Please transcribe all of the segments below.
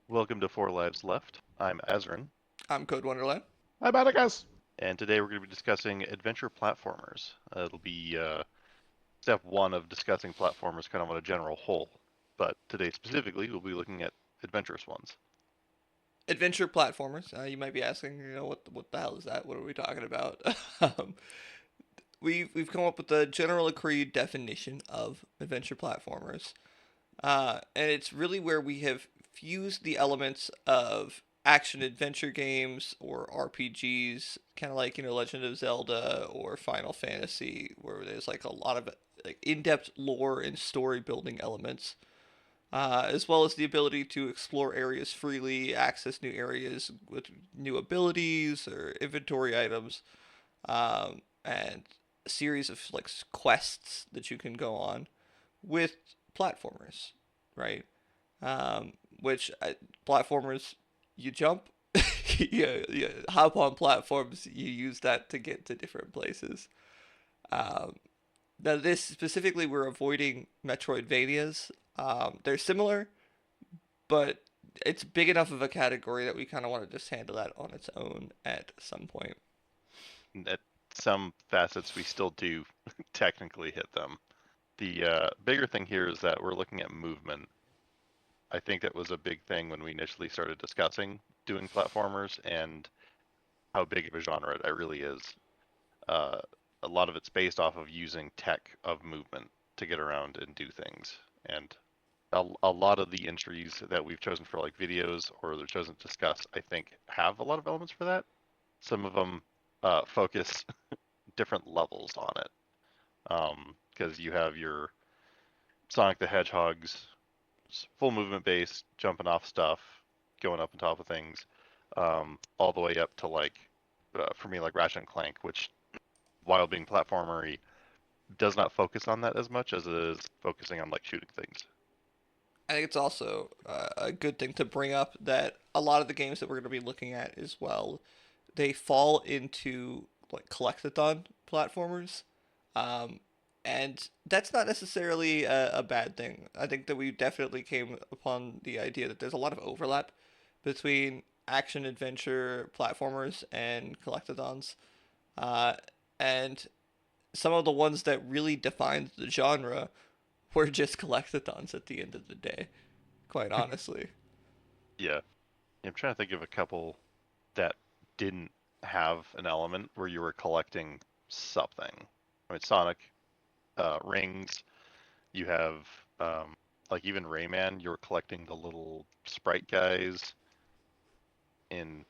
Welcome to Four Lives Left. I'm Azirin, I'm codeWonderland. Hi, Atticus. and today we're going to be discussing adventure platformers. It'll be step one of discussing platformers kind of on a general whole, but today specifically we'll be looking at adventurous ones. Adventure platformers. You might be asking, what the hell is that? What are we talking about? um, we've come up with a general agreed definition of adventure platformers, and it's really where we have fused the elements of action adventure games or RPGs, kind of like Legend of Zelda or Final Fantasy, where there's like a lot of like in-depth lore and story building elements, as well as the ability to explore areas freely, access new areas with new abilities or inventory items, and a series of like quests that you can go on with platformers, right? Which platformers, you jump, you hop on platforms, you use that to get to different places. Um, Now, this specifically, we're avoiding Metroidvanias. They're similar, but it's big enough of a category that we kind of want to just handle that on its own at some point. At some facets, we still do technically hit them. The bigger thing here is that we're looking at movement. I think that was a big thing when we initially started discussing doing platformers and how big of a genre it really is. Uh, a lot of it's based off of using tech of movement to get around and do things. And a lot of the entries that we've chosen for like videos or they're chosen to discuss, I think, have a lot of elements for that. Some of them focus different levels on it. Because you have your Sonic the Hedgehog's full movement base, jumping off stuff, going up on top of things, all the way up to like, for me, like Ratchet and Clank, which while being platformery, does not focus on that as much as it is focusing on like shooting things. I think it's also a good thing to bring up that a lot of the games that we're going to be looking at as well, they fall into like collectathon platformers, um, and that's not necessarily a bad thing. I think that we definitely came upon the idea that there's a lot of overlap between action adventure platformers and collectathons, uh, and some of the ones that really defined the genre were just collectathons at the end of the day, quite honestly. Yeah, I'm trying to think of a couple that didn't have an element where you were collecting something. I mean, Sonic, rings. You have like even Rayman. You're collecting the little sprite guys in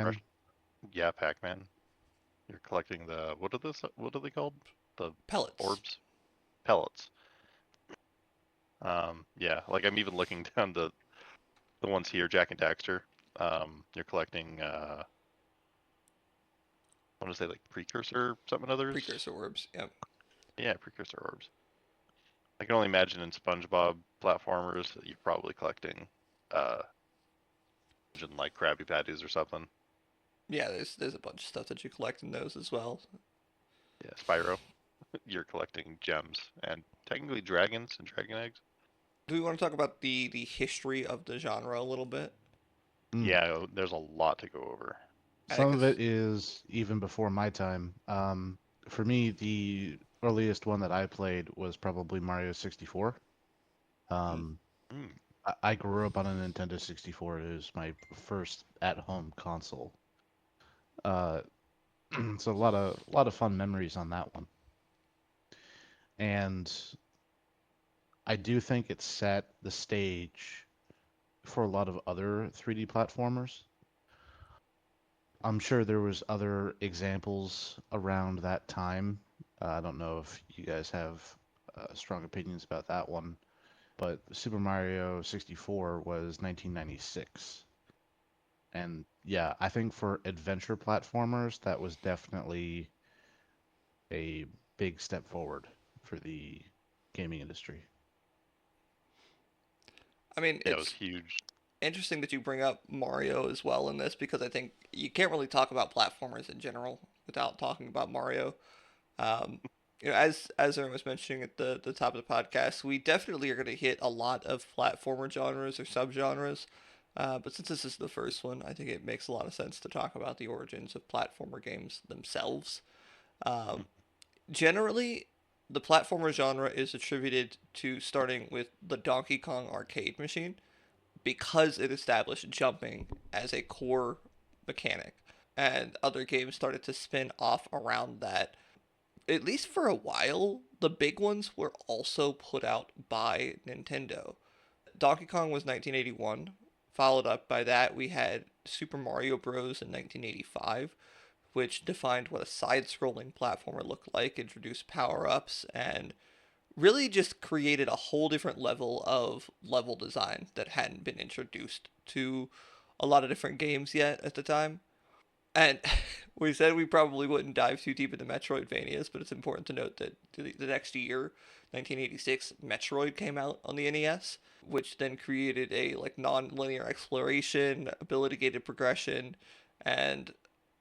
Rush. Pac-Man. Yeah, Pac-Man. You're collecting the what are this? What are they called? The Pellets. orbs, pellets. Yeah, like I'm even looking down the ones here, Jack and Daxter. You're collecting. I want to say like precursor something others. Precursor orbs. Yep. Yeah, precursor orbs. I can only imagine in SpongeBob platformers that you're probably collecting, uh, like Krabby Patties or something. Yeah, there's a bunch of stuff that you collect in those as well. Yeah, Spyro. You're collecting gems and technically dragons and dragon eggs. Do we want to talk about the history of the genre a little bit? Mm. Yeah, there's a lot to go over. Some of it Atticus. is even before my time. For me, the earliest one that I played was probably Mario 64. Hmm. Um, Mm, I grew up on a Nintendo 64. It was my first at-home console. Uh, so a lot of fun memories on that one. And I do think it set the stage for a lot of other 3D platformers. I'm sure there was other examples around that time. I don't know if you guys have strong opinions about that one, but Super Mario 64 was 1996. And yeah, I think for adventure platformers, that was definitely a big step forward for the gaming industry. I mean, yeah, it was it's huge. interesting that you bring up Mario as well in this because I think you can't really talk about platformers in general without talking about Mario. Um, as Aaron was mentioning at the top of the podcast, we definitely are going to hit a lot of platformer genres or subgenres. But since this is the first one, I think it makes a lot of sense to talk about the origins of platformer games themselves. Um, Generally, the platformer genre is attributed to starting with the Donkey Kong arcade machine because it established jumping as a core mechanic. And other games started to spin off around that. At least for a while, the big ones were also put out by Nintendo. Donkey Kong was 1981. Followed up by that, we had Super Mario Bros. In 1985, which defined what a side scrolling platformer looked like, introduced power ups, and really just created a whole different level of level design that hadn't been introduced to a lot of different games yet at the time. And we said we probably wouldn't dive too deep into Metroidvanias, but it's important to note that the next year, 1986, Metroid came out on the NES, which then created a like non-linear exploration, ability-gated progression, and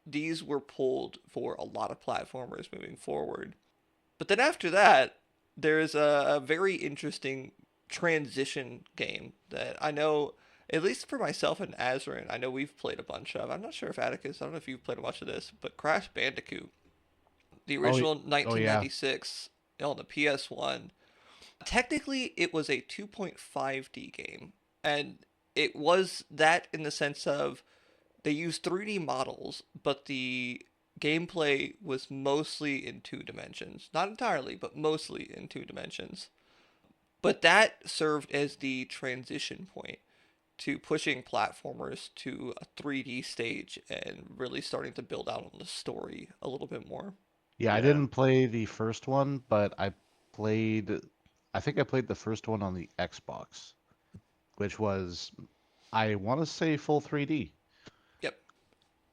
these were pulled for a lot of platformers moving forward. But then after that, there's a very interesting transition game that I know, at least for myself and Azirin, I know we've played a bunch of. I'm not sure if Atticus, I don't know if you've played much of this, but Crash Bandicoot, the Oh, original oh yeah. 1996 on the PS1, technically it was a 2.5D game. And it was that in the sense of they used 3D models, but the gameplay was mostly in two dimensions. Not entirely, but mostly in two dimensions. But that served as the transition point to pushing platformers to a 3D stage and really starting to build out on the story a little bit more. Yeah, I Yeah. didn't play the first one, but played, I think I played the first one on the Xbox, which was, I want to say full 3D. Yep.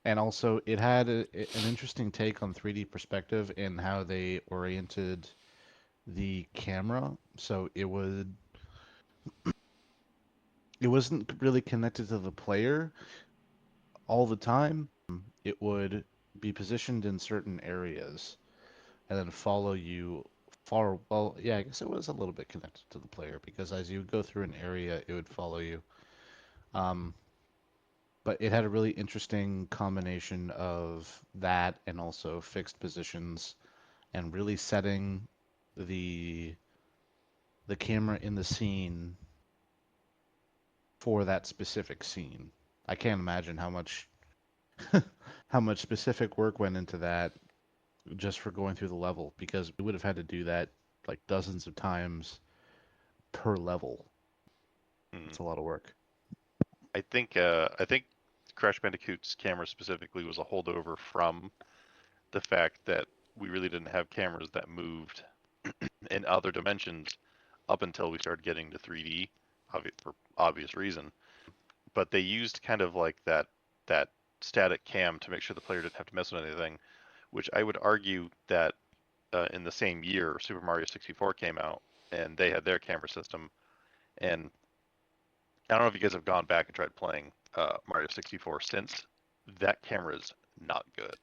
And also, it had an interesting take on 3D perspective in how they oriented the camera. So it wasn't really connected to the player all the time. It would be positioned in certain areas and then follow you far. Well, yeah, I guess it was a little bit connected to the player because as you would go through an area, it would follow you. Um, but it had a really interesting combination of that and also fixed positions and really setting the the camera in the scene for that specific scene. I can't imagine how much how much specific work went into that just for going through the level because we would have had to do that like dozens of times per level. Hmm. It's a lot of work. I think Crash Bandicoot's camera specifically was a holdover from the fact that we really didn't have cameras that moved in other dimensions up until we started getting to 3D, for obvious reason. But they used kind of like that static cam to make sure the player didn't have to mess with anything, which I would argue that in the same year Super Mario 64 came out and they had their camera system. And I don't know if you guys have gone back and tried playing Mario 64 since. That camera is not good.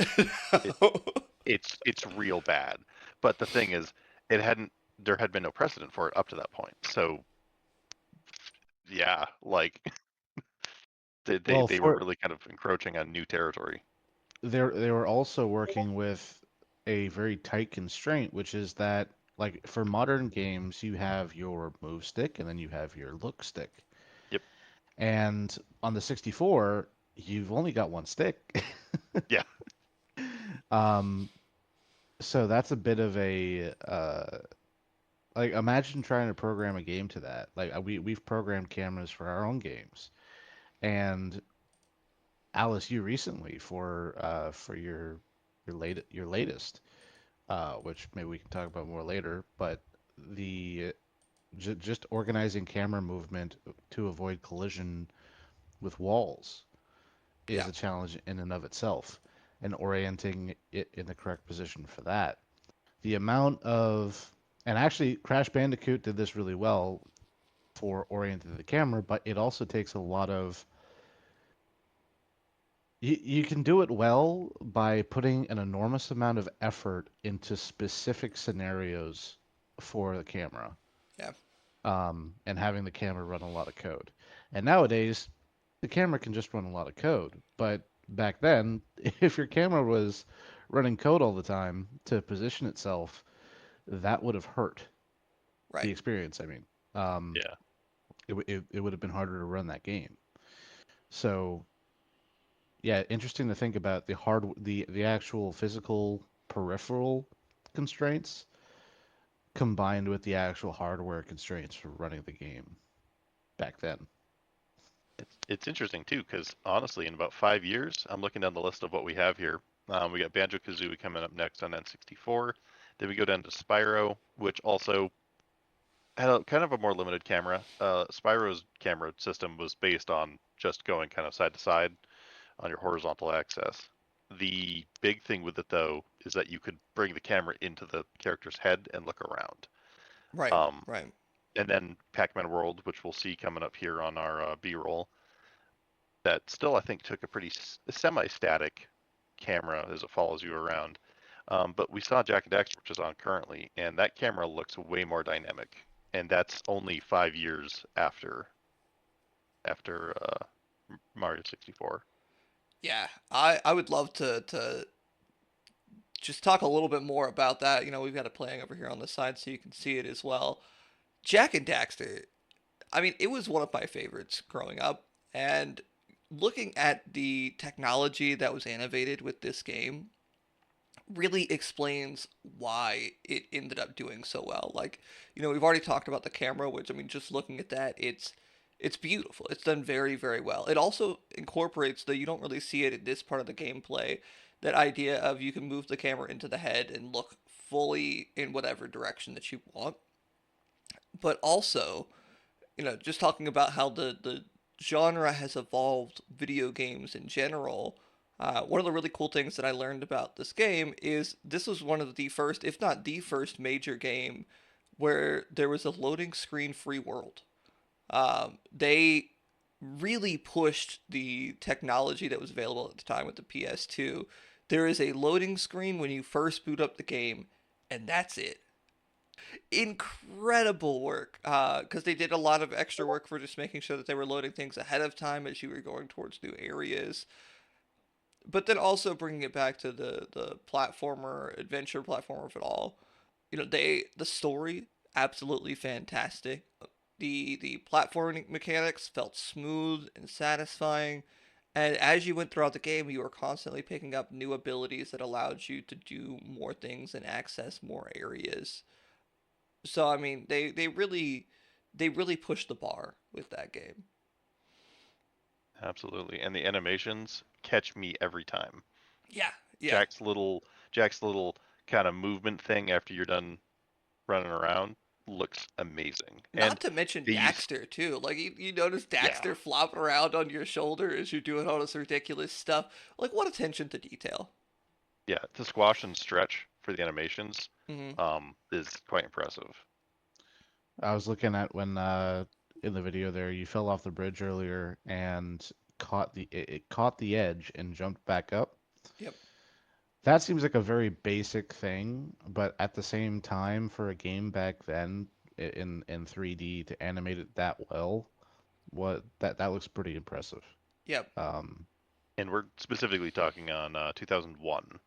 It, it's real bad. But the thing is, there had been no precedent for it up to that point. So yeah, like Well, they were for really kind of encroaching on new territory. they were also working with a very tight constraint, which is that like for modern games, you have your move stick and then you have your look stick. Yep. And on the 64, you've only got one stick. Yeah. Um, so that's a bit of a like imagine trying to program a game to that. Like we've programmed cameras for our own games. And Alice, you recently for your latest, which maybe we can talk about more later, but the just organizing camera movement to avoid collision with walls is Yeah. a challenge in and of itself, and orienting it in the correct position for that. The amount of and actually Crash Bandicoot did this really well for orienting the camera, but it also takes a lot of you can do it well by putting an enormous amount of effort into specific scenarios for the camera, Yeah. and having the camera run a lot of code. And nowadays, the camera can just run a lot of code. But back then, if your camera was running code all the time to position itself, that would have hurt the Right. experience. I mean, um, Yeah. it would have been harder to run that game. So yeah, interesting to think about the actual physical peripheral constraints combined with the actual hardware constraints for running the game back then. It's interesting too, because honestly, in about 5 years, I'm looking down the list of what we have here. We got Banjo Kazooie coming up next on N64. Then we go down to Spyro, which also had a kind of a more limited camera. Spyro's camera system was based on just going kind of side to side on your horizontal axis. The big thing with it though is that you could bring the camera into the character's head and look around. Right. Um, Right. and then Pac-Man World, which we'll see coming up here on our B-roll, that still I think took a pretty semi-static camera as it follows you around. But we saw Jack and Daxter, which is on currently, and that camera looks way more dynamic, and that's only 5 years after Mario 64. Yeah. I would love to just talk a little bit more about that. We've got it playing over here on the side so you can see it as well. Jack and Daxter, I mean, it was one of my favorites growing up, and looking at the technology that was innovated with this game really explains why it ended up doing so well. Like, we've already talked about the camera, which I mean, just looking at that, it's beautiful. It's done very, very well. It also incorporates, though you don't really see it in this part of the gameplay, that idea of you can move the camera into the head and look fully in whatever direction that you want. But also, just talking about how the genre has evolved video games in general. One of the really cool things that I learned about this game is this was one of the first, if not the first, major game where there was a loading screen free world. They really pushed the technology that was available at the time with the PS2. There is a loading screen when you first boot up the game, and that's it. Incredible work, because they did a lot of extra work for just making sure that they were loading things ahead of time as you were going towards new areas, but then also bringing it back to the platformer adventure platformer of it all. The story absolutely fantastic. The platforming mechanics felt smooth and satisfying, and as you went throughout the game, you were constantly picking up new abilities that allowed you to do more things and access more areas. So I mean, they really pushed the bar with that game. Absolutely, and the animations catch me every time. Yeah, yeah. Jack's little Jack's little kind of movement thing after you're done running around looks amazing. Not And to mention they use Daxter too. Like you notice yeah, Daxter flopping around on your shoulder as you're doing all this ridiculous stuff. Like what attention to detail. yeah, to squash and stretch for the animations Hmm. is quite impressive. I was looking at when in the video there you fell off the bridge earlier and it caught the edge and jumped back up. Yep. That seems like a very basic thing, but at the same time, for a game back then in 3D to animate it that well, what that looks pretty impressive. Yep. Um, And we're specifically talking on 2001,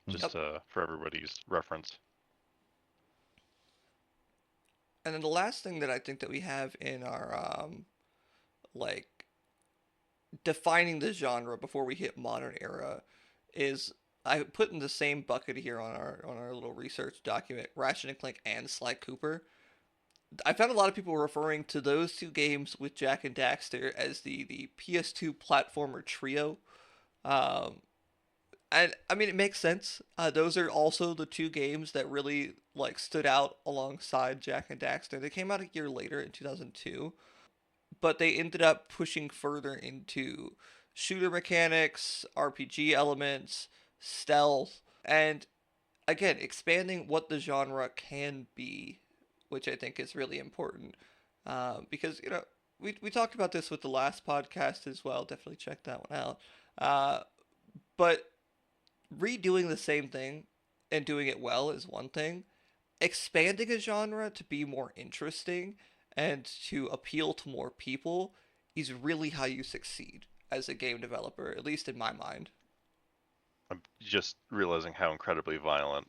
mm, Yep. just for everybody's reference. And then the last thing that I think that we have in our like defining the genre before we hit modern era is I put in the same bucket here on our little research document Ratchet and Clank and Sly Cooper. I found a lot of people referring to those two games with Jack and Daxter as the PS2 platformer trio. Um, and I mean, it makes sense. Those are also the two games that really like stood out alongside Jack and Daxter. They came out a year later in 2002, but they ended up pushing further into shooter mechanics, RPG elements, stealth, and again, expanding what the genre can be, which I think is really important. Because, we talked about this with the last podcast as well. Definitely check that one out. But redoing the same thing and doing it well is one thing. Expanding a genre to be more interesting and to appeal to more people is really how you succeed as a game developer, at least in my mind. I'm just realizing how incredibly violent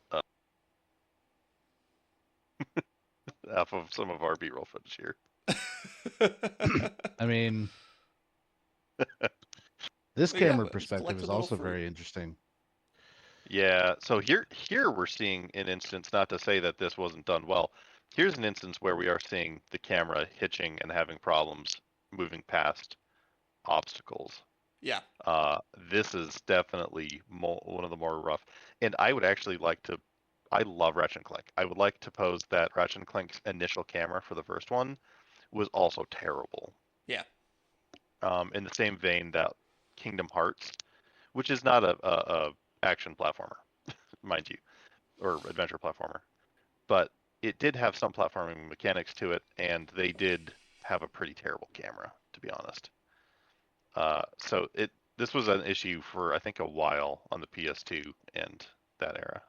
half of some of our B-roll footage here. I mean, this But yeah, camera but just perspective collect a is little also fruit. very interesting. Yeah, so here we're seeing an instance, not to say that this wasn't done well. Here's an instance where we are seeing the camera hitching and having problems moving past obstacles. Yeah. This is definitely one of the more rough. And I would actually like to, I love Ratchet and Clank. I would like to pose that Ratchet and Clank's initial camera for the first one was also terrible. Yeah. In the same vein that Kingdom Hearts, which is not a action platformer, mind you, or adventure platformer, but it did have some platforming mechanics to it, and they did have a pretty terrible camera, to be honest. So this was an issue for I think a while on the PS2 and that era.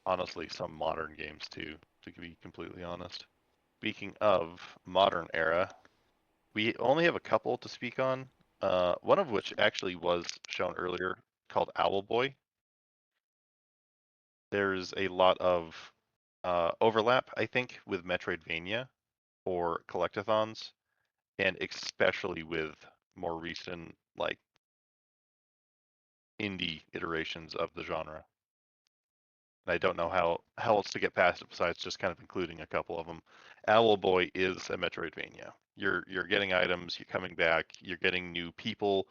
Honestly, some modern games too, to be completely honest. Speaking of modern era, we only have a couple to speak on. One of which actually was shown earlier, called Owlboy. There's a lot of overlap, I think, with Metroidvania or collectathons, and especially with more recent like indie iterations of the genre. And I don't know how else to get past it besides just kind of including a couple of them. Owlboy is a Metroidvania. You're getting items, you're coming back, you're getting new people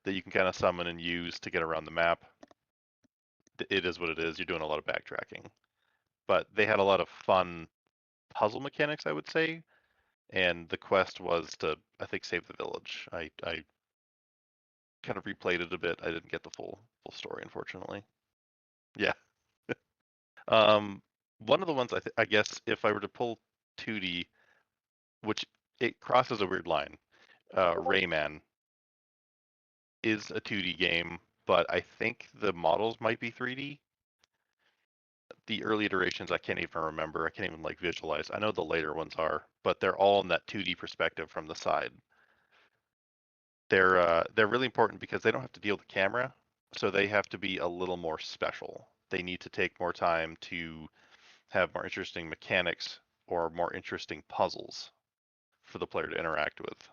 that you can kind of summon and use to get around the map. It is what it is. You're doing a lot of backtracking, but they had a lot of fun puzzle mechanics, I would say. And the quest was to, I think, save the village. I kind of replayed it a bit. I didn't get the full story, unfortunately. Yeah. Um, one of the ones I guess if I were to pull 2D, which it crosses a weird line, Rayman is a 2D game, but I think the models might be 3D. The early iterations I can't even remember. I can't even like visualize. I know the later ones are, but they're all in that 2D perspective from the side. They're really important because they don't have to deal with the camera, so they have to be a little more special. They need to take more time to have more interesting mechanics or more interesting puzzles for the player to interact with.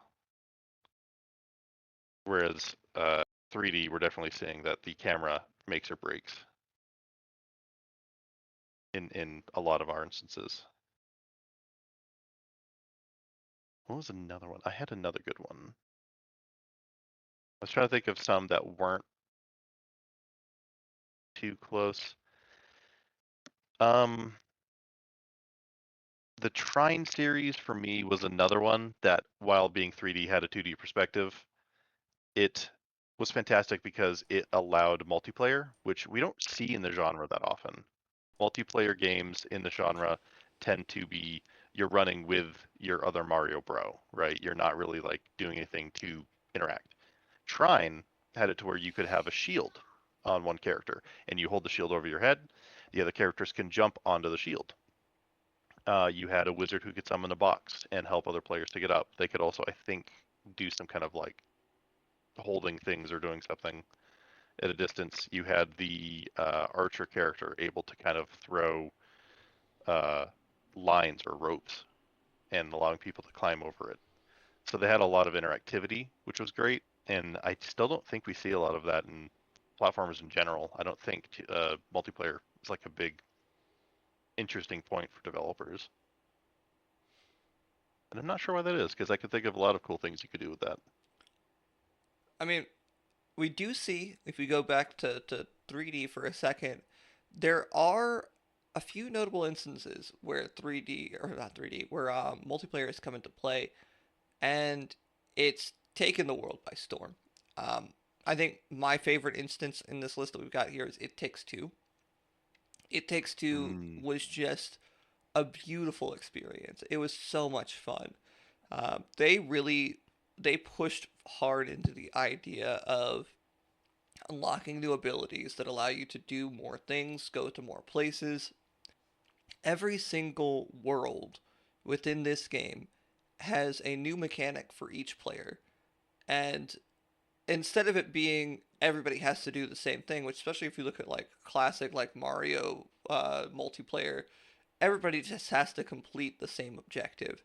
Whereas 3D, we're definitely seeing that the camera makes or breaks in a lot of our instances. What was another one? I had another good one. I was trying to think of some that weren't too close. Um, the Trine series for me was another one that, while being 3D, had a 2D perspective. It was fantastic because it allowed multiplayer, which we don't see in the genre that often. Multiplayer games in the genre tend to be you're running with your other Mario bro, right? You're not really like doing anything to interact. Trine had it to where you could have a shield on one character, and you hold the shield over your head. The other characters can jump onto the shield. You had a wizard who could summon a box and help other players to get up. They could also, I think, do some kind of like holding things or doing something at a distance. You had the archer character able to kind of throw uh, lines or ropes and allowing people to climb over it. So they had a lot of interactivity, which was great. And I still don't think we see a lot of that in platformers in general. I don't think multiplayer is like a big interesting point for developers. And I'm not sure why that is, because I could think of a lot of cool things you could do with that. I mean, we do see, if we go back to 3D for a second, there are a few notable instances where 3D, or not 3D, where multiplayer has come into play, and it's taken the world by storm. Um, I think my favorite instance in this list that we've got here is It Takes Two. It Takes Two Mm. was just a beautiful experience. It was so much fun. They pushed hard into the idea of unlocking new abilities that allow you to do more things, go to more places. Every single world within this game has a new mechanic for each player, and instead of it being everybody has to do the same thing, which especially if you look at like classic like Mario multiplayer, everybody just has to complete the same objective.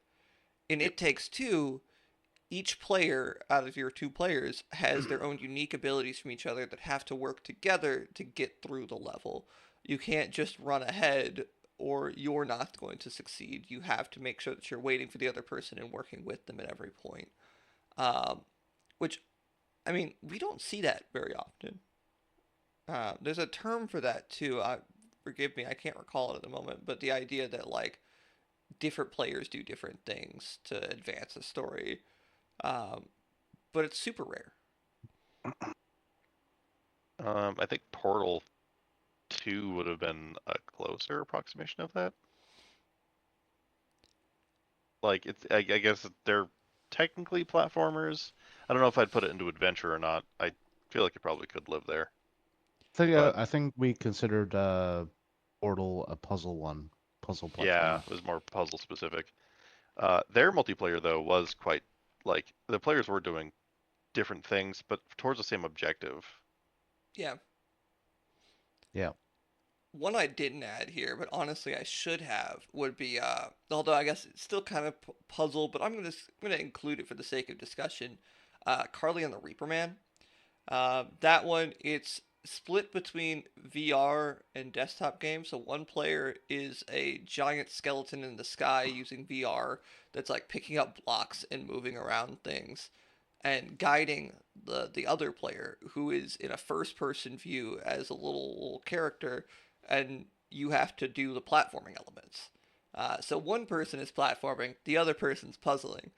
In Yep. It Takes Two, each player out of your two players has their own unique abilities from each other that have to work together to get through the level. You can't just run ahead or you're not going to succeed. You have to make sure that you're waiting for the other person and working with them at every point. Um, which, I mean, we don't see that very often. There's a term for that too. Forgive me, I can't recall it at the moment, but the idea that like different players do different things to advance a story. Um, but it's super rare. I think Portal 2 would have been a closer approximation of that. Like I guess they're technically platformers. I don't know if I'd put it into adventure or not. I feel like it probably could live there. But I think we considered Portal a puzzle yeah, platformer. it was more puzzle specific. Their multiplayer though was quite like the players were doing different things, but towards the same objective. Yeah. Yeah. One I didn't add here, but honestly I should have, would be although I guess it's still kind of puzzle, but I'm gonna include it for the sake of discussion. Carly and the Reaper Man. That one, it's split between VR and desktop games. So one player is a giant skeleton in the sky using VR that's like picking up blocks and moving around things and guiding the other player who is in a first person view as a little character, and you have to do the platforming elements. So one person is platforming, the other person's puzzling,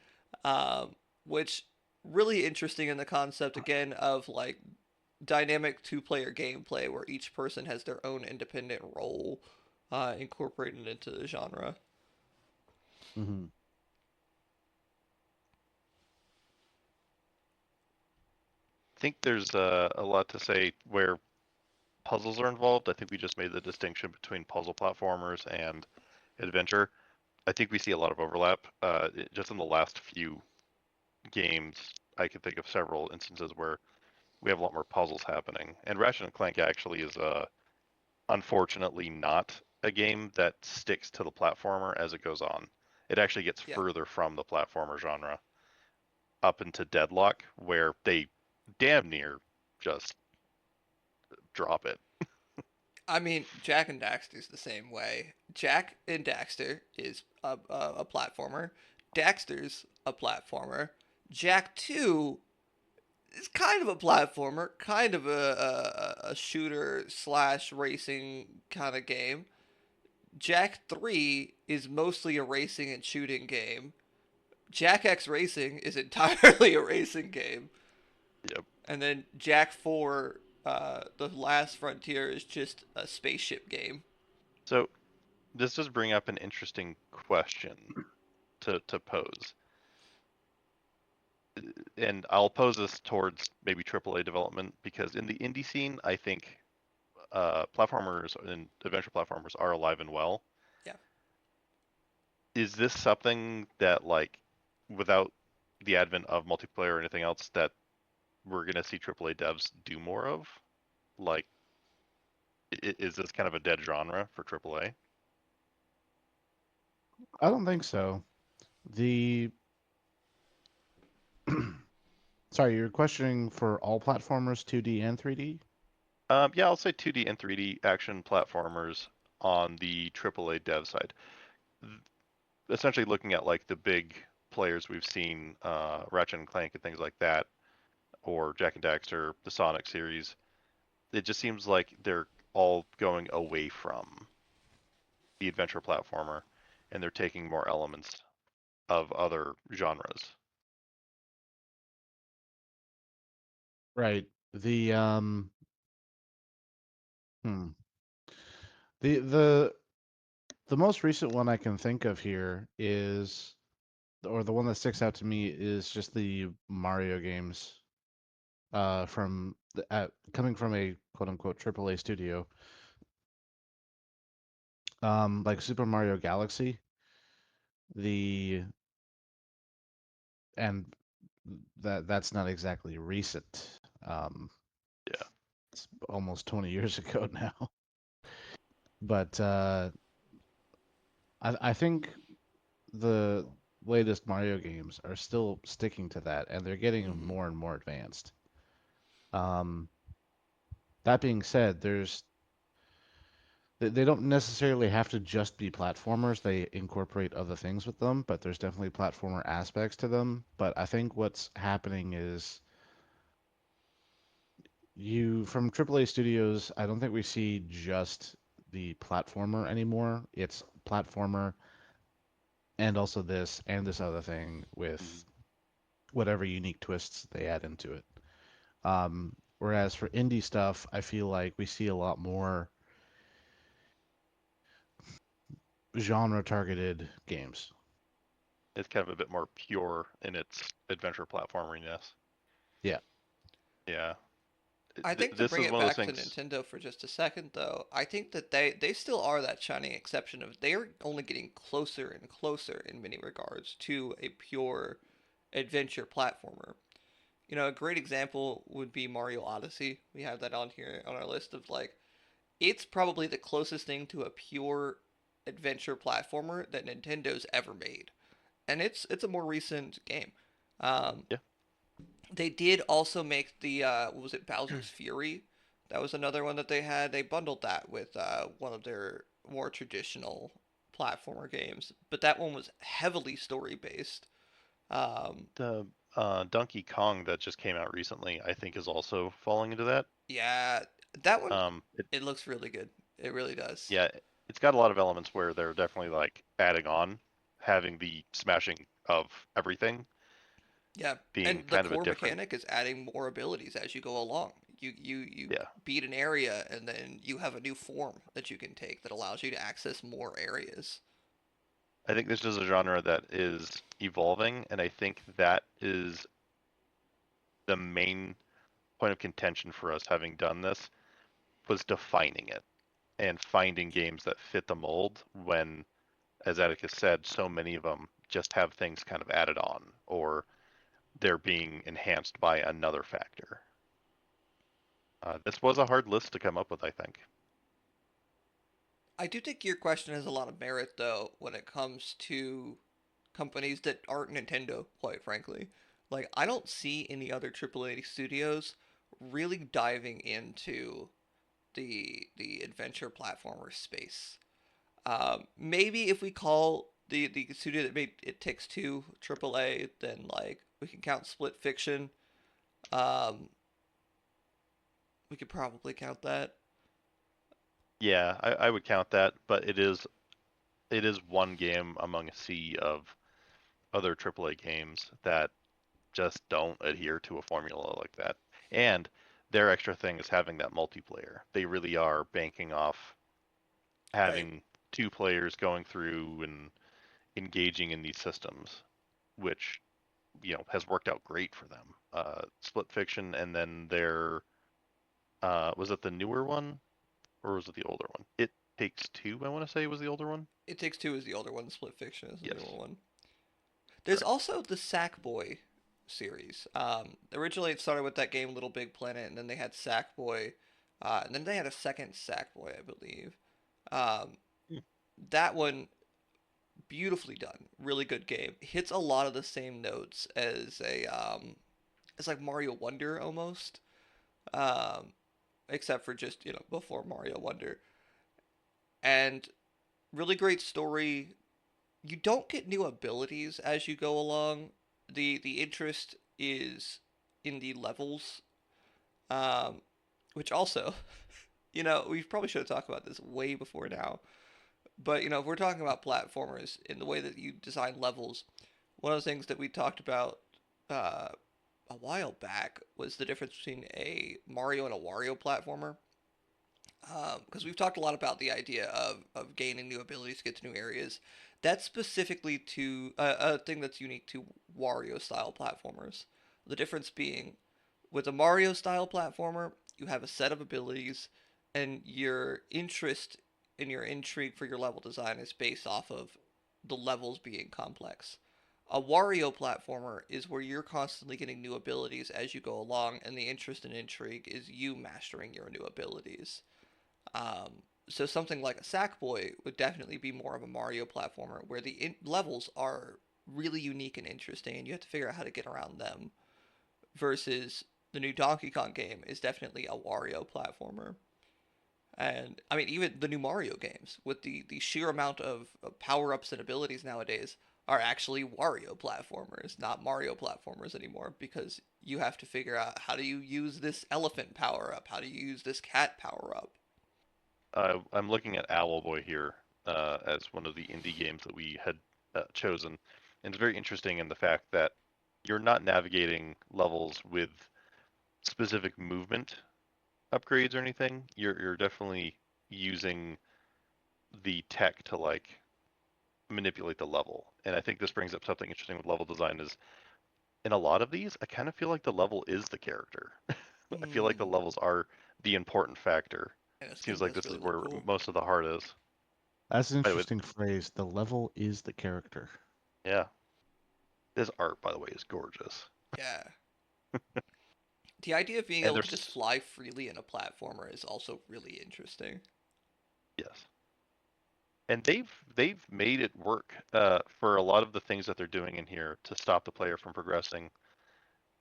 which really interesting in the concept again of like dynamic two-player gameplay where each person has their own independent role incorporated into the genre. Hmm. I think there's a lot to say where puzzles are involved. I think we just made the distinction between puzzle platformers and adventure. I think we see a lot of overlap. Just in the last few games, I can think of several instances where we have a lot more puzzles happening. And Ratchet and Clank actually is unfortunately not a game that sticks to the platformer as it goes on. It actually gets Yeah. further from the platformer genre up into Deadlock, where they damn near just drop it. I mean, Jack and Daxter's the same way. Jack and Daxter is a platformer. Daxter's a platformer. Jack 2 is kind of a platformer, kind of a shooter slash racing kind of game. Jack 3 is mostly a racing and shooting game. Jack X Racing is entirely a racing game. Yep. And then Jack 4, The Last Frontier, is just a spaceship game. So this does bring up an interesting question to pose. And I'll pose this towards maybe AAA development because in the indie scene, I think platformers and adventure platformers are alive and well. Yeah. Is this something that, like, without the advent of multiplayer or anything else, that we're gonna see AAA devs do more of? Like, is this kind of a dead genre for AAA? I don't think so. The Sorry, you're questioning for all platformers, 2D and 3D? Yeah, I'll say 2D and 3D action platformers on the AAA dev side. Essentially looking at like the big players we've seen, Ratchet and Clank and things like that, or Jack and Daxter, the Sonic series. It just seems like they're all going away from the adventure platformer, and they're taking more elements of other genres. Right. Hmm. The the the most recent one I can think of here is, or the one that sticks out to me is just the Mario games from coming from a quote unquote AAA studio. Like Super Mario Galaxy. The and that's not exactly recent. Yeah. It's almost 20 years ago now. But I think the latest Mario games are still sticking to that, and they're getting Hmm. more and more advanced. Um, that being said, they don't necessarily have to just be platformers. They incorporate other things with them, but there's definitely platformer aspects to them. But I think what's happening is from AAA studios, I don't think we see just the platformer anymore. It's platformer and also this and this other thing Mhm. with whatever unique twists they add into it. Whereas for indie stuff, I feel like we see a lot more genre targeted games. It's kind of a bit more pure in its adventure platforminess. Yeah. Yeah. I think to This bring is it one of those back to things. Nintendo for just a second, though, I think that they still are that shining exception of they're only getting closer and closer in many regards to a pure adventure platformer. You know, a great example would be Mario Odyssey. We have that on here on our list of like, it's probably the closest thing to a pure adventure platformer that Nintendo's ever made, and it's a more recent game. Um, Yeah. they did also make the what was it, Bowser's Fury? That was another one that they had. They bundled that with one of their more traditional platformer games, but that one was heavily story based. Um, The Donkey Kong that just came out recently, I think, is also falling into that. yeah, that one It it looks really good. It really does. Yeah, it's got a lot of elements where they're definitely like adding on, having the smashing of everything Yeah, being and the kind of a core different. mechanic is adding more abilities as you go along. You Yeah, beat an area and then you have a new form that you can take that allows you to access more areas. I think this is a genre that is evolving, and I think that is the main point of contention for us having done this was defining it and finding games that fit the mold when, as Atticus said, so many of them just have things kind of added on or they're being enhanced by another factor. This was a hard list to come up with, I think. I do think your question has a lot of merit though when it comes to companies that aren't Nintendo, quite frankly. Like I don't see any other AAA studios really diving into the adventure platformer space. Maybe if we call the studio that made It Takes Two AAA, then like we can count Split Fiction. Um, we could probably count that. Yeah, I would count that, but it is one game among a sea of other AAA games that just don't adhere to a formula like that. And their extra thing is having that multiplayer. They really are banking off Right. having two players going through and engaging in these systems, which has worked out great for them. Split Fiction, and then their was it the newer one or was it the older one? It Takes Two, I want to say, was the older one. It Takes Two is the older one. Split Fiction is the newer Yes, one. There's correct. also the Sackboy series. Originally it started with that game Little Big Planet, and then they had Sackboy, and then they had a second Sackboy, I believe. Um, Hmm. that one beautifully done, really good game. Hits a lot of the same notes as a it's like Mario Wonder almost, um, except for just before Mario Wonder, and really great story. You don't get new abilities as you go along. The interest is in the levels, um, which also, we probably should have talked about this way before now. But if we're talking about platformers in the way that you design levels, one of the things that we talked about uh, a while back was the difference between a Mario and a Wario platformer. Because we've talked a lot about the idea of gaining new abilities to get to new areas. That's specifically to a thing that's unique to Wario style platformers. The difference being with a Mario style platformer, you have a set of abilities, and your interest and your intrigue for your level design is based off of the levels being complex. A Wario platformer is where you're constantly getting new abilities as you go along, and the interest and intrigue is you mastering your new abilities. So something like a Sackboy would definitely be more of a Mario platformer, where the levels are really unique and interesting, and you have to figure out how to get around them. Versus the new Donkey Kong game is definitely a Wario platformer. And I mean, even the new Mario games, with the sheer amount of power ups and abilities nowadays, are actually Wario platformers, not Mario platformers anymore, because you have to figure out how do you use this elephant power up, how do you use this cat power up. I'm looking at Owlboy here as one of the indie games that we had chosen, and it's very interesting in the fact that you're not navigating levels with specific movement upgrades or anything. You're definitely using the tech to like manipulate the level. And I think this brings up something interesting with level design is in a lot of these, I kind of feel like the level is the character. I feel like the Mm, levels are the important factor. and it's Seems gonna like that's this is really really where cool. most of the heart is. That's an By the way, interesting phrase. The level is the character. yeah, this art, by the way, is gorgeous. Yeah. The idea of being And able to just there's, fly freely in a platformer is also really interesting. yes, and they've made it work for a lot of the things that they're doing in here to stop the player from progressing.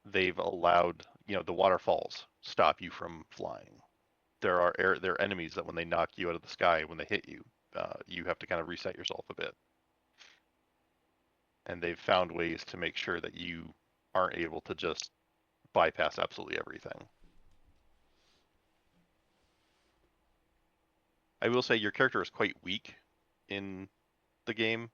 They've allowed, the waterfalls stop you from flying. There are enemies that when they knock you out of the sky, when they hit you, you have to kind of reset yourself a bit. And they've found ways to make sure that you aren't able to just bypass absolutely everything. I will say your character is quite weak in the game.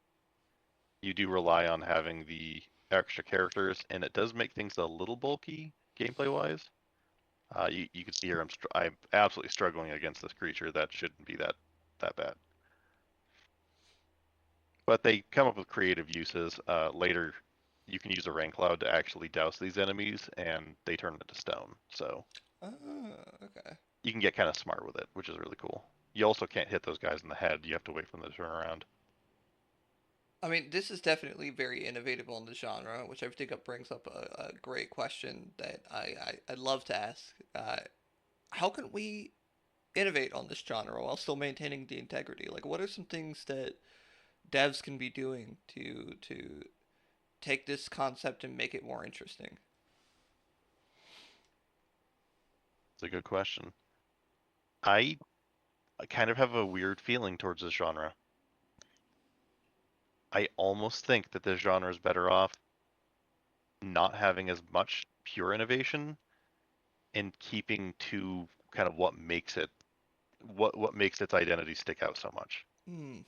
You do rely on having the extra characters, and it does make things a little bulky gameplay wise. You can see here I'm absolutely struggling against this creature that shouldn't be that bad. But they come up with creative uses. Later, you can use a rain cloud to actually douse these enemies, and they turn into stone. So Okay. you can get kind of smart with it, which is really cool. You also can't hit those guys in the head. You have to wait for them to turn around. I mean, this is definitely very innovative on the genre, which I think it brings up a great question that I'd love to ask. How can we innovate on this genre while still maintaining the integrity? Like, what are some things that devs can be doing to take this concept and make it more interesting? It's a good question. I kind of have a weird feeling towards this genre. I almost think that this genre is better off not having as much pure innovation and keeping to kind of what makes its identity stick out so much. Hmm.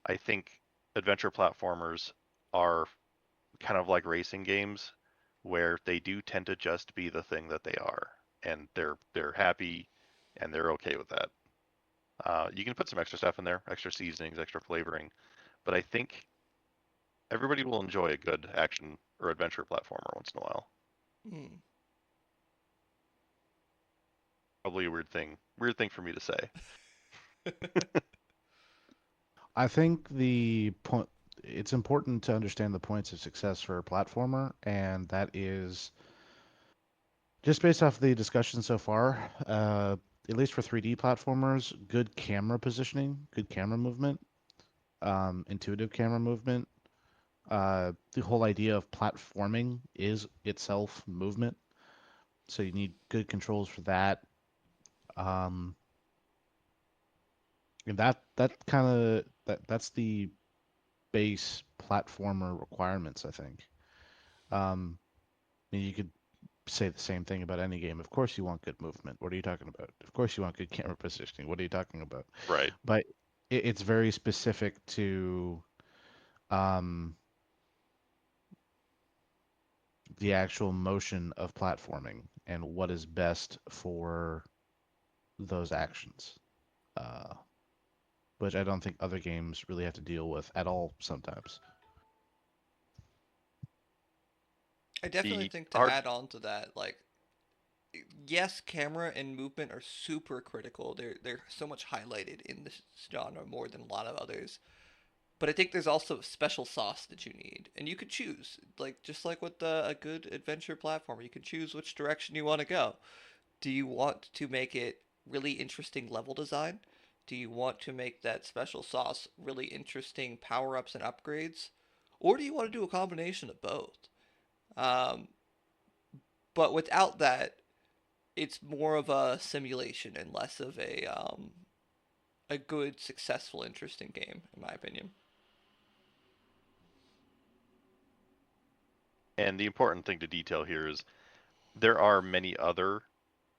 I think adventure platformers are kind of like racing games where they do tend to just be the thing that they are, and they're happy and they're okay with that. You can put some extra stuff in there, extra seasonings, extra flavoring, but I think everybody will enjoy a good action or adventure platformer once in a while. Hmm. Probably a weird thing for me to say. I think the point it's important to understand the points of success for a platformer, and that is just based off the discussion so far, at least for 3D platformers, good camera positioning, good camera movement, intuitive camera movement. The whole idea of platforming is itself movement, so you need good controls for that. Um, and that's the base platformer requirements, I think. I mean, you could say the same thing about any game. Of course, you want good movement. What are you talking about? Of course, you want good camera positioning. What are you talking about? Right. But it's very specific to um, the actual motion of platforming and what is best for those actions, uh, which I don't think other games really have to deal with at all sometimes. I definitely The think to hard add on to that, like, yes, camera and movement are super critical. They're so much highlighted in this genre more than a lot of others. but I think there's also special sauce that you need, and you could choose, like just like with a good adventure platform, you can choose which direction you want to go. Do you want to make it really interesting level design? Do you want to make that special sauce really interesting power ups and upgrades? Or do you want to do a combination of both? Um, but without that, it's more of a simulation and less of a good, successful, interesting game, in my opinion. And the important thing to detail here is there are many other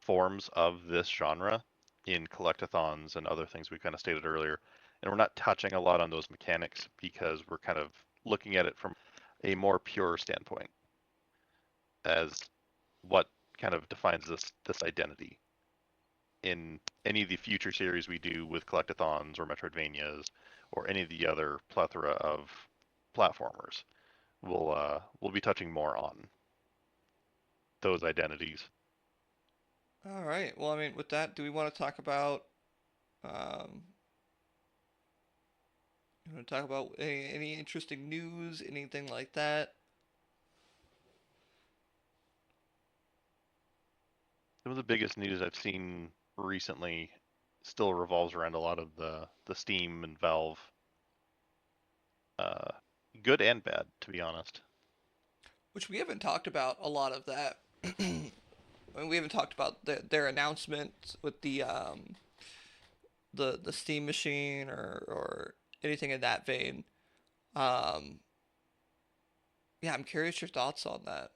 forms of this genre in collectathons and other things we kind of stated earlier. And we're not touching a lot on those mechanics because we're kind of looking at it from a more pure standpoint as what kind of defines this identity in any of the future series we do with collectathons or Metroidvanias or any of the other plethora of platformers. We'll be touching more on those identities. All right. Well, I mean, with that, do we want to talk about um, you want to talk about any interesting news, anything like that? Some of the biggest news I've seen recently still revolves around a lot of the Steam and Valve, uh, good and bad, to be honest. Which we haven't talked about a lot of that. I mean, we haven't talked about their announcement with the Steam machine or anything in that vein. Um, yeah, I'm curious your thoughts on that.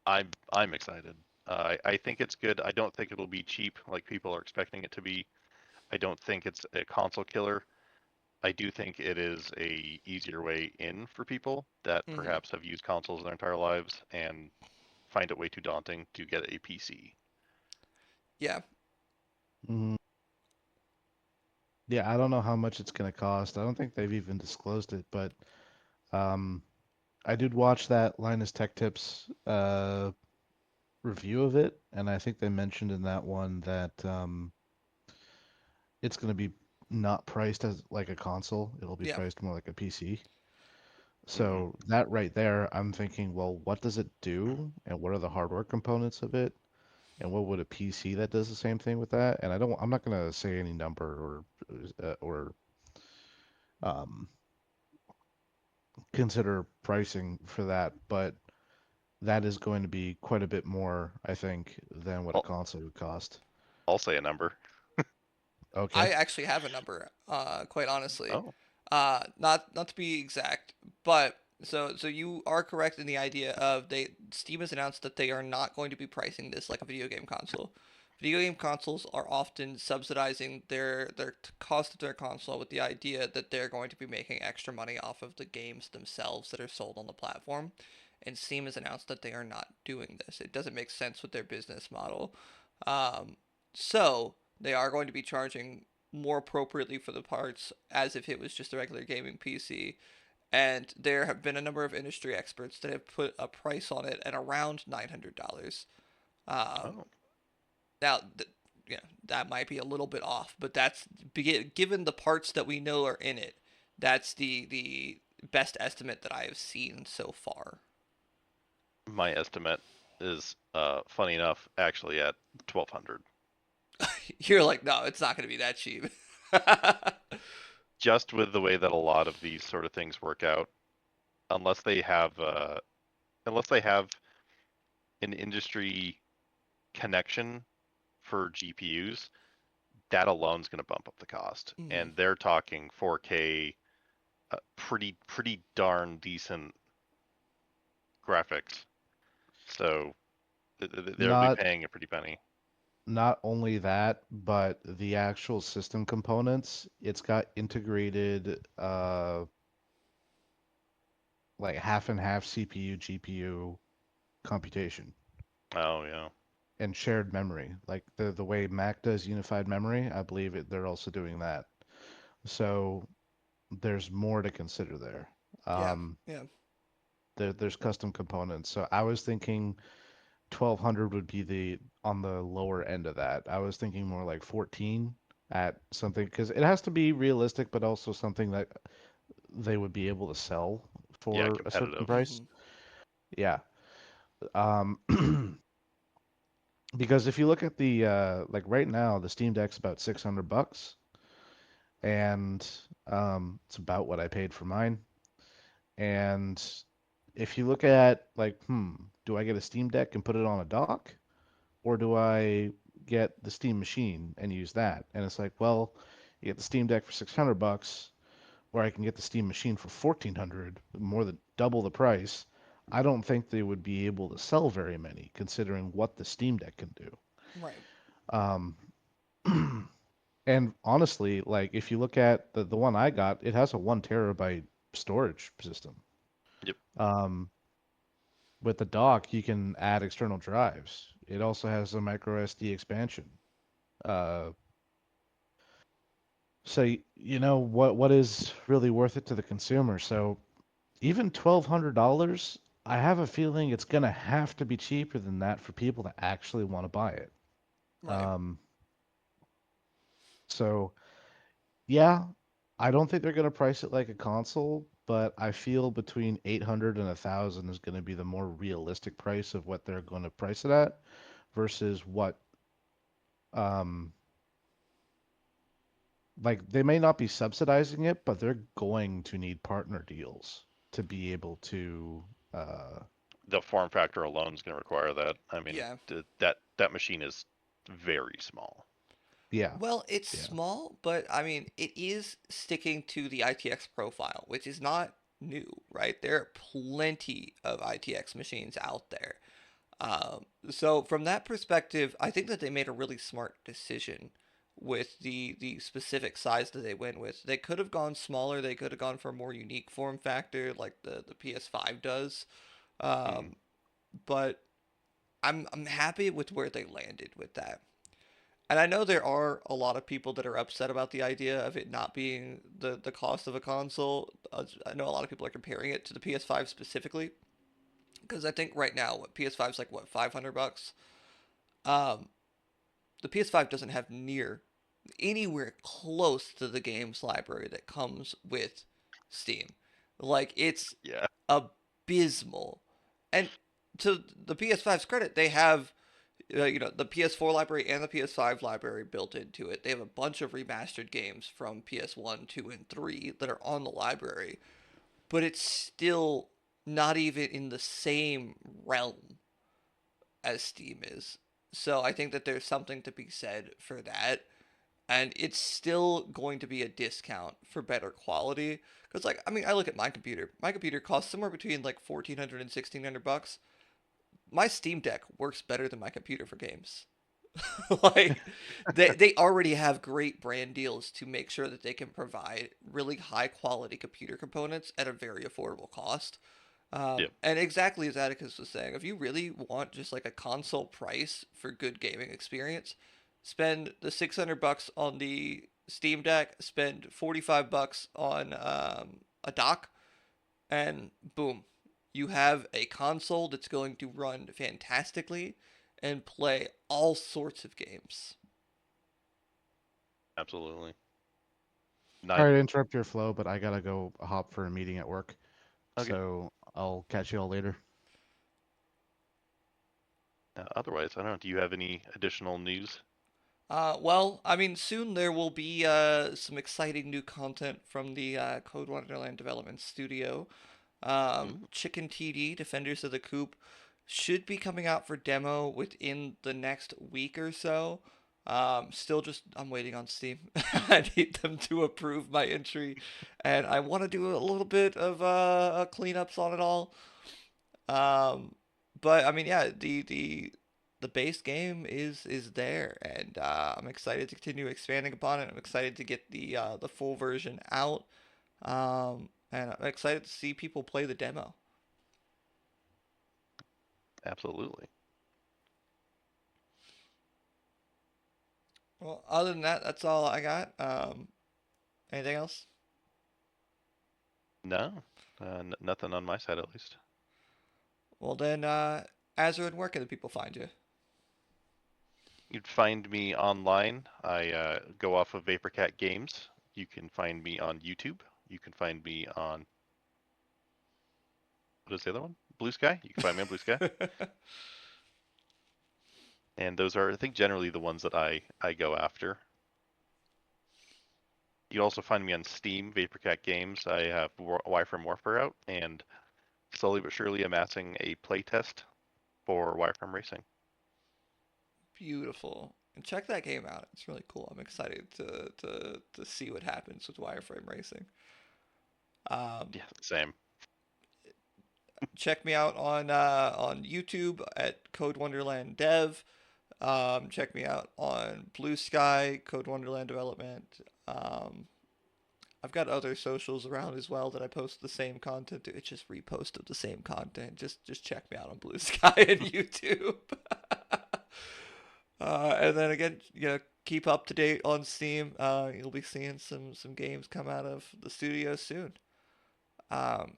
I'm excited. I think it's good. I don't think it'll be cheap like people are expecting it to be. I don't think it's a console killer. I do think it is a easier way in for people that Hmm. perhaps have used consoles their entire lives and find it way too daunting to get a PC. Yeah, Mhm. Yeah, I don't know how much it's going to cost. I don't think they've even disclosed it, but um, I did watch that Linus Tech Tips review of it, and I think they mentioned in that one that it's going to be not priced as like a console. It'll be yeah, priced more like a PC. Hmm. So that right there, I'm thinking, well, what does it do, and what are the hardware components of it, and what would a PC that does the same thing with that? And I'm not going to say any number or um, consider pricing for that, but that is going to be quite a bit more, I think, than what a I'll, console would cost. I'll say a number. Okay. I actually have a number. Quite honestly, Oh, not to be exact, but so you are correct in the idea of they Steam has announced that they are not going to be pricing this like a video game console. Video game consoles are often subsidizing their cost of their console with the idea that they're going to be making extra money off of the games themselves that are sold on the platform. And Steam has announced that they are not doing this. It doesn't make sense with their business model. Um, so they are going to be charging more appropriately for the parts as if it was just a regular gaming PC. And there have been a number of industry experts that have put a price on it at around $900. Um, oh, now, yeah, that might be a little bit off, but that's given the parts that we know are in it. That's the best estimate that I have seen so far. my estimate is funny enough actually at 1200. You're like, no, it's not going to be that cheap. Just with the way that a lot of these sort of things work out, unless they have unless they have an industry connection for GPUs, that alone is going to bump up the cost. Mhm. And they're talking 4K, pretty darn decent graphics. So they'll be Not paying a pretty penny. not only that, but the actual system components, it's got integrated like half and half CPU, GPU computation Oh yeah. and shared memory. Like the way Mac does unified memory, I believe they're also doing that. So there's more to consider there. Yeah, Um, yeah. there's custom components. So I was thinking 1200 would be the on the lower end of that. I was thinking more like 14. at something because it has to be realistic, but also something that they would be able to sell Yeah, for a certain competitive. price. Hmm. Yeah. Um, because if you look at the like right now, the Steam Deck's about $600, and it's about what I paid for mine. And if you look at like, do I get a Steam Deck and put it on a dock, or do I get the Steam machine and use that? And it's like, well, you get the Steam Deck for $600, or I can get the Steam machine for 1400, more than double the price. I don't think they would be able to sell very many, considering what the Steam Deck can do. Right. Um, and honestly, like if you look at the one I got, it has a 1 terabyte storage system. Yep. Um, with the dock, you can add external drives. It also has a micro SD expansion. Uh, so you know what is really worth it to the consumer. So even $1,200, I have a feeling it's gonna have to be cheaper than that for people to actually want to buy it. Right. Um, so yeah, I don't think they're gonna price it like a console, but I feel between 800 and 1,000 is gonna be the more realistic price of what they're gonna price it at versus what um like they may not be subsidizing it, but they're going to need partner deals to be able to uh The form factor alone is going to require that. I mean, Yeah. that machine is very small. yeah, Well, it's yeah. small, but I mean, it is sticking to the ITX profile, which is not new, right? There are plenty of ITX machines out there. So from that perspective, I think that they made a really smart decision with the specific size that they went with. They could have gone smaller. They could have gone for a more unique form factor, like the PS5 does. Mm, Um, but I'm happy with where they landed with that. And I know there are a lot of people that are upset about the idea of it not being the cost of a console. I know a lot of people are comparing it to the PS5 specifically because I think right now what PS5 is like what $500. Um, the PS5 doesn't have near anywhere close to the games library that comes with Steam. Like it's yeah. abysmal. And to the PS5's credit, they have the PS4 library and the PS5 library built into it. They have a bunch of remastered games from PS1, 2, and 3 that are on the library, but it's still not even in the same realm as Steam is. So I think that there's something to be said for that. And it's still going to be a discount for better quality. Because, like, I mean, I look at my computer. My computer costs somewhere between like 1,400 and 1,600 bucks. My Steam Deck works better than my computer for games. Like they already have great brand deals to make sure that they can provide really high quality computer components at a very affordable cost. Yep. And exactly as Atticus was saying, if you really want just like a console price for good gaming experience, spend the 600 bucks on the Steam Deck, spend 45 bucks on a dock, and boom, you have a console that's going to run fantastically and play all sorts of games. Absolutely. Sorry Not to interrupt your flow, but I gotta go hop for a meeting at work. okay. So I'll catch you all later. Otherwise, I don't know. Do you have any additional news? Well, I mean, soon there will be some exciting new content from the Code Wonderland Development Studio. Mm, Chicken TD, Defenders of the Coop, should be coming out for demo within the next week or so. Still just, I'm waiting on Steam. I need them to approve my entry, and I want to do a little bit of cleanups on it all. Um, but I mean, yeah, the base game is there, and I'm excited to continue expanding upon it. I'm excited to get the full version out, and I'm excited to see people play the demo. absolutely. Well, other than that, that's all I got. Anything else? No, nothing on my side at least. Well then, Azirin, where can the people find you? You'd find me online. I go off of VaporCat Games. You can find me on YouTube. You can find me on, what is the other one? Blue Sky. You can find me on Blue Sky. And those are, I think, generally the ones that I go after. You can also find me on Steam, VaporCat Games. I have Wireframe Warfare out, and slowly but surely amassing a playtest for Wireframe Racing. Beautiful. And check that game out. It's really cool. I'm excited to see what happens with wireframe racing. Yeah, same. Check me out on YouTube at codeWonderland Dev. Check me out on Blue Sky, codeWonderland Development. I've got other socials around as well that I post the same content to. It's just repost of the same content. Just check me out on Blue Sky and YouTube. And then again, keep up to date on Steam. You'll be seeing some games come out of the studio soon. Um,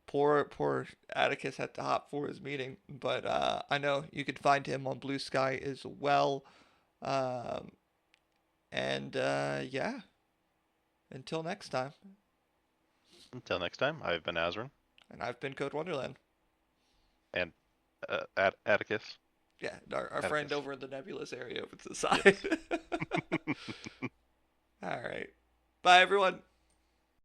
poor Atticus had to hop for his meeting, but I know you could find him on Blue Sky as well. Um, and yeah, until next time. Until next time, I've been Azirin. And I've been codeWonderland. And Atticus. Yeah, our friend Atticus. over in the nebulous area over to the side. Yes. All right. Bye, everyone.